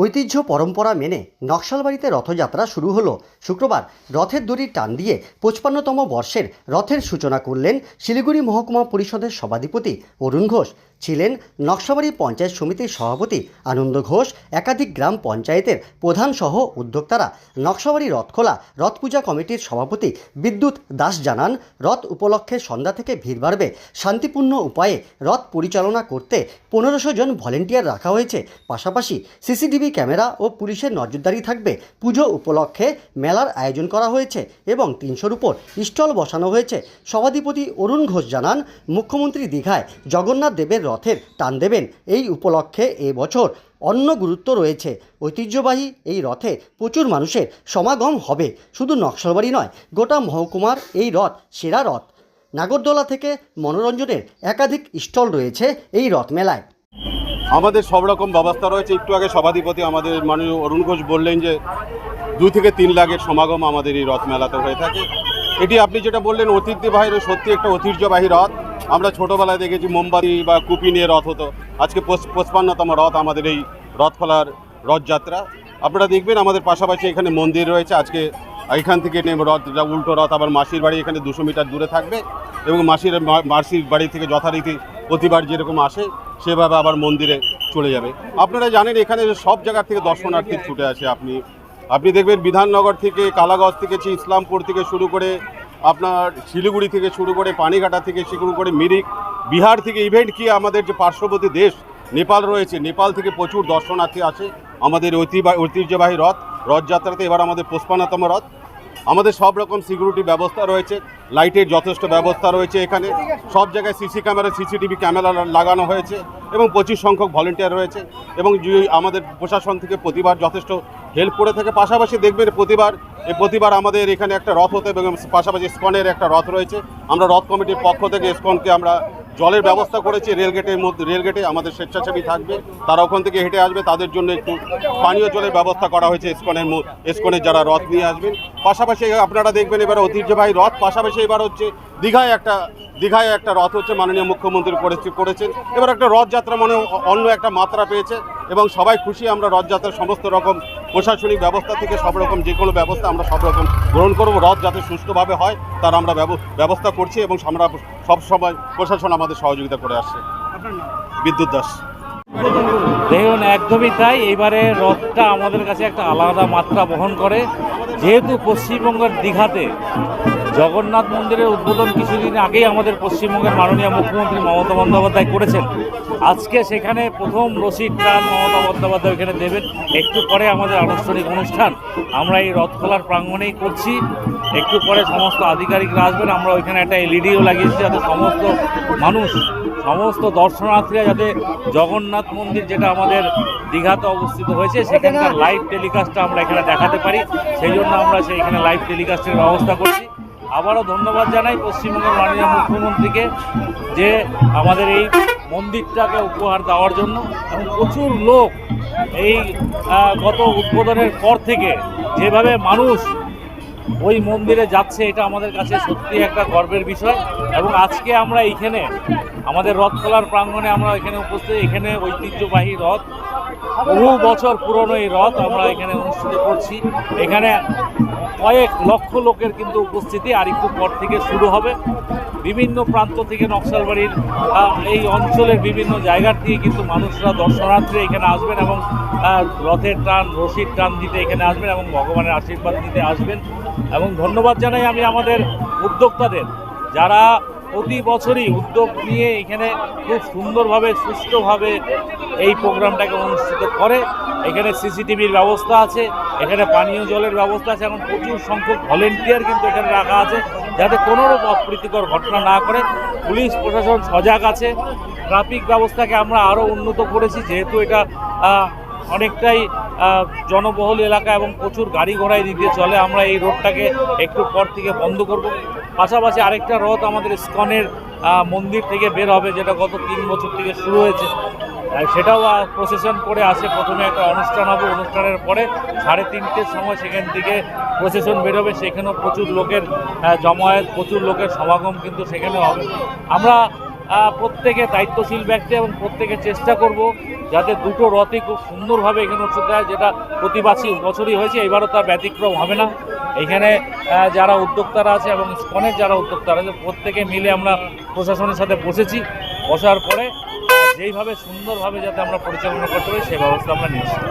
ঐতিহ্য পরম্পরা মেনে নকশালবাড়িতে রথযাত্রা শুরু হলো। শুক্রবার রথের দড়ির টান দিয়ে 55তম বর্ষের রথের সূচনা করলেন শিলিগুড়ি মহকুমা পরিষদের সভাধিপতি অরুণ ঘোষ। ছিলেন নকশালবাড়ি পঞ্চায়েত সমিতির সভাপতি আনন্দ ঘোষ, একাধিক গ্রাম পঞ্চায়েতের প্রধান সহ উদ্যোক্তারা। নকশালবাড়ি রথখোলা রথ পূজা কমিটির সভাপতি বিদ্যুৎ দাস জানান, রথ উপলক্ষে সন্ধ্যা থেকে ভিড় বাড়বে। শান্তিপূর্ণ উপায়ে রথ পরিচালনা করতে 1500 জন ভলেন্টিয়ার রাখা হয়েছে। পাশাপাশি সিসিটিভি ক্যামেরা ও পুলিশের নজরদারি থাকবে। পুজো উপলক্ষে মেলার আয়োজন করা হয়েছে এবং 300-র উপর স্টল বসানো হয়েছে। সভাধিপতি অরুণ ঘোষ জানান, মুখ্যমন্ত্রী দীঘায় জগন্নাথ দেবের রথের টান দেবেন। এই উপলক্ষে এবছর অন্য গুরুত্ব রয়েছে। ঐতিহ্যবাহী এই রথে প্রচুর মানুষের সমাগম হবে। শুধু নকশালবাড়ি নয়, গোটা মহকুমার এই রথ সেরা রথ। নাগরদোলা থেকে মনোরঞ্জনের একাধিক স্টল রয়েছে এই রথ মেলায়। আমাদের সব রকম ব্যবস্থা রয়েছে। একটু আগে সভাধিপতি আমাদের মাননীয় অরুণ ঘোষ বললেন যে 2 থেকে 3 লাখের সমাগম আমাদের এই রথ মেলাতে হয়ে থাকে। এটি আপনি যেটা বললেন ঐতিহ্যবাহী, সত্যি একটা ঐতিহ্যবাহী রথ। আমরা ছোটোবেলায় দেখেছি মোমবাতি বা কুপি নিয়ে রথ হতো। আজকে 55তম রথ আমাদের এই রথখোলার রথযাত্রা। আপনারা দেখবেন আমাদের পাশাপাশি এখানে মন্দির রয়েছে। আজকে এখান থেকে রথ, উল্টো রথ আবার মাসির বাড়ি এখানে 200 মিটার দূরে থাকবে এবং মাসির বাড়ি থেকে যথারীতি প্রতিবার যেরকম আসে সেভাবে আবার মন্দিরে চলে যাবে। আপনারা জানেন এখানে সব জায়গার থেকে দর্শনার্থী ছুটে আসে। আপনি দেখবেন বিধাননগর থেকে, কালাগঞ্জ থেকে, ইসলামপুর থেকে শুরু করে, আপনার শিলিগুড়ি থেকে শুরু করে, পানিঘাটা থেকে শুরু করে, মিরিক, বিহার থেকে, ইভেন্ট কি আমাদের যে পার্শ্ববর্তী দেশ নেপাল রয়েছে, নেপাল থেকে প্রচুর দর্শনার্থী আসে আমাদের ঐতিহ্যবাহী রথযাত্রাতে। এবার আমাদের 55তম রথ। আমাদের সব রকম সিকিউরিটি ব্যবস্থা রয়েছে, লাইটের যথেষ্ট ব্যবস্থা রয়েছে। এখানে সব জায়গায় সিসিটিভি ক্যামেরা লাগানো হয়েছে এবং 25 সংখ্যক ভলেন্টিয়ার রয়েছে এবং আমাদের প্রশাসন থেকে প্রতিবার যথেষ্ট হেল্প করে থাকে। পাশাপাশি দেখবেন প্রতিবার আমাদের এখানে একটা রথ হতে এবং পাশাপাশি ইসকনের একটা রথ রয়েছে। আমরা রথ কমিটির পক্ষ থেকে ইসকনকে আমরা জলের ব্যবস্থা করেছি। রেলগেটে আমাদের স্বেচ্ছাসেবী থাকবে, তারা ওখান থেকে হেঁটে আসবে। তাদের জন্য একটু পানীয় জলের ব্যবস্থা করা হয়েছে ইসকনের যারা রথ নিয়ে আসবেন। পাশাপাশি আপনারা দেখবেন এবার ঐতিহ্যবাহী রথ, পাশাপাশি এবার হচ্ছে দীঘায় একটা রথ হচ্ছে, মাননীয় মুখ্যমন্ত্রী করেছেন। এবার একটা রথযাত্রা মনে অন্য একটা মাত্রা পেয়েছে এবং সবাই খুশি। আমরা রথযাত্রার সমস্ত রকম প্রশাসনিক ব্যবস্থা থেকে সব রকম যে কোনো ব্যবস্থা আমরা সব রকম গ্রহণ করব। রথ যাতে সুষ্ঠুভাবে হয় তার আমরা ব্যবস্থা করছি এবং আমরা সবসময় প্রশাসন আমাদের সহযোগিতা করে আসছে। বিদ্যুৎ দাস। দেখুন, একদমই তাই। এবারে রথটা আমাদের কাছে একটা আলাদা মাত্রা বহন করে, যেহেতু পশ্চিমবঙ্গের দীঘাতে জগন্নাথ মন্দিরের উদ্বোধন কিছুদিন আগেই আমাদের পশ্চিমবঙ্গের মাননীয় মুখ্যমন্ত্রী মমতা বন্দ্যোপাধ্যায় করেছেন। আজকে সেখানে প্রথম রসিদ টান মমতা বন্দ্যোপাধ্যায় এখানে দেবেন। একটু পরে আমাদের আনুষ্ঠানিক অনুষ্ঠান আমরা এই রথখোলার প্রাঙ্গণেই করছি। একটু পরে সমস্ত আধিকারিকরা আসবেন। আমরা ওইখানে একটা এলইডিও লাগিয়েছি যাতে সমস্ত মানুষ, সমস্ত দর্শনার্থীরা যাতে জগন্নাথ মন্দির যেটা আমাদের দীঘাতে অবস্থিত হয়েছে সেখানকার লাইভ টেলিকাস্টটা আমরা এখানে দেখাতে পারি। সেই জন্য আমরা সেইখানে লাইভ টেলিকাস্টের ব্যবস্থা করছি। আবারও ধন্যবাদ জানাই পশ্চিমবঙ্গের মাননীয় মুখ্যমন্ত্রীকে যে আমাদের এই মন্দিরটাকে উপহার দেওয়ার জন্য। এবং প্রচুর লোক এই গত উদ্বোধনের পর থেকে যেভাবে মানুষ ওই মন্দিরে যাচ্ছে, এটা আমাদের কাছে সত্যি একটা গর্বের বিষয়। এবং আজকে আমরা এইখানে আমাদের রথখোলার প্রাঙ্গণে আমরা এখানে উপস্থিত। এখানে ঐতিহ্যবাহী রথ, বহু বছর পুরনো এই রথ আমরা এখানে অনুষ্ঠিত করছি। এখানে কয়েক লক্ষ লোকের কিন্তু উপস্থিতি আর একটু পর থেকে শুরু হবে। বিভিন্ন প্রান্ত থেকে নকশালবাড়ির এই অঞ্চলের বিভিন্ন জায়গার থেকে কিন্তু মানুষরা, দর্শনার্থীরা এখানে আসবেন এবং রথের টান, রশির টান দিতে এখানে আসবেন এবং ভগবানের আশীর্বাদ নিতে আসবেন। এবং ধন্যবাদ জানাই আমি আমাদের উদ্যোক্তাদের, যারা প্রতি বছরই উদ্যোগ নিয়ে এখানে খুব সুন্দরভাবে, সুষ্ঠুভাবে এই প্রোগ্রামটাকে অনুষ্ঠিত করে। এখানে সিসিটিভির ব্যবস্থা আছে, এখানে পানীয় জলের ব্যবস্থা আছে, এখন প্রচুর সংখ্যক ভলেন্টিয়ার কিন্তু এখানে রাখা আছে যাতে কোনোরকম অপ্রীতিকর ঘটনা না করে। পুলিশ প্রশাসন সজাগ আছে। ট্রাফিক ব্যবস্থাকে আমরা আরও উন্নত করেছি, যেহেতু এটা অনেকটাই জনবহুল এলাকা এবং প্রচুর গাড়ি ঘোড়ায় দিতে চলে। আমরা এই রোডটাকে একটু পর থেকে বন্ধ করব। পাশাপাশি আরেকটা রথ আমাদের ইসকনের মন্দির থেকে বের হবে, যেটা গত 3 বছর থেকে শুরু হয়েছে। সেটাও প্রসেশন করে আসে। প্রথমে একটা অনুষ্ঠান হবে, অনুষ্ঠানের পরে 3:30-র সময় সেখান থেকে প্রসেশন বেরোবে। সেখানেও প্রচুর লোকের জমায়েত, প্রচুর লোকের সমাগম কিন্তু সেখানে হবে। আমরা প্রত্যেকে দায়িত্বশীল ব্যক্তি এবং প্রত্যেকে চেষ্টা করব যাতে দুটো রথই খুব সুন্দরভাবে এখানে উৎসব দেয়, যেটা প্রতি বছরই হয়েছে, এবারও তার ব্যতিক্রম হবে না। এখানে যারা উদ্যোক্তারা আছে এবং ইসকনের যারা উদ্যোক্তারা আছে প্রত্যেকে মিলে আমরা প্রশাসনের সাথে বসেছি, বসার পরে যেইভাবে সুন্দরভাবে যাতে আমরা পরিচালনা করতে পারি সেই ব্যবস্থা আমরা নিয়েছি।